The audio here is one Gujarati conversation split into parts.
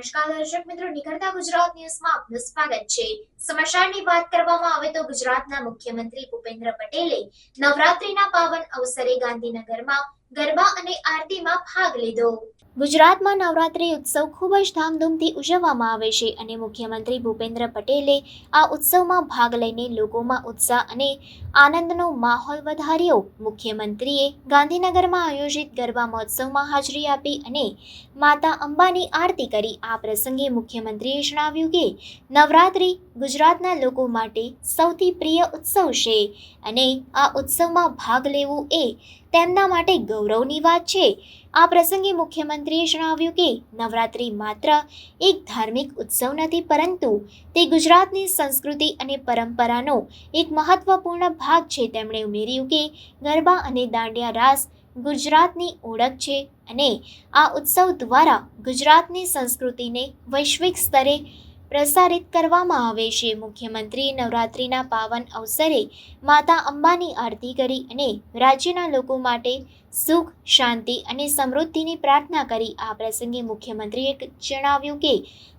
નમસ્કાર દર્શક મિત્રો, નિખરતા ગુજરાત ન્યૂઝમાં આપનું સ્વાગત છે। સમાચારની વાત કરવામાં આવે તો ગુજરાતના મુખ્યમંત્રી ભૂપેન્દ્ર પટેલે નવરાત્રીના પાવન અવસરે ગાંધીનગરમાં ગરબા અને આરતીમાં ભાગ લીધો। ગુજરાતમાં નવરાત્રી ઉત્સવ ખૂબ જ ધામધૂમથી ઉજવવામાં આવે છે અને મુખ્યમંત્રી ભૂપેન્દ્ર પટેલે આ ઉત્સવમાં ભાગ લઈને લોકોમાં ઉત્સાહ અને આનંદનો માહોલ વધાર્યો। મુખ્યમંત્રીએ ગાંધીનગરમાં આયોજિત ગરબા મહોત્સવમાં હાજરી આપી અને માતા અંબાની આરતી કરી। આ પ્રસંગે મુખ્યમંત્રીએ જણાવ્યું કે નવરાત્રી ગુજરાતના લોકો માટે સૌથી પ્રિય ઉત્સવ છે અને આ ઉત્સવમાં ભાગ લેવું એ તેમના માટે ગૌરવની વાત છે। આ પ્રસંગે મુખ્યમંત્રીએ જણાવ્યું કે નવરાત્રી માત્ર એક ધાર્મિક ઉત્સવ નથી, પરંતુ તે ગુજરાતની સંસ્કૃતિ અને પરંપરાનો એક મહત્વપૂર્ણ ભાગ છે। તેમણે ઉમેર્યું કે ગરબા અને દાંડિયા રાસ ગુજરાતની ઓળખ છે અને આ ઉત્સવ દ્વારા ગુજરાતની સંસ્કૃતિને વૈશ્વિક સ્તરે પ્રસારિત કરવામાં આવે છે। મુખ્યમંત્રીએ નવરાત્રિના પાવન અવસરે માતા અંબાની આરતી કરી અને રાજ્યના લોકો માટે સુખ, શાંતિ અને સમૃદ્ધિની પ્રાર્થના કરી। આ પ્રસંગે મુખ્યમંત્રીએ જણાવ્યું કે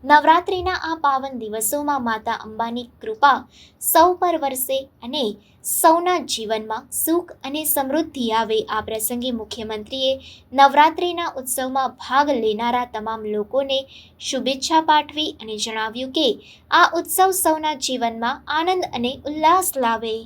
નવરાત્રિના આ પાવન દિવસોમાં માતા અંબાની કૃપા સૌ પર વરસે અને સૌના જીવનમાં સુખ અને સમૃદ્ધિ આવે। આ પ્રસંગે મુખ્યમંત્રીએ નવરાત્રિના ઉત્સવમાં ભાગ લેનારા તમામ લોકોને શુભેચ્છા પાઠવી અને જણાવ્યું કે આ ઉત્સવ સૌના જીવનમાં આનંદ અને ઉલ્લાસ લાવે।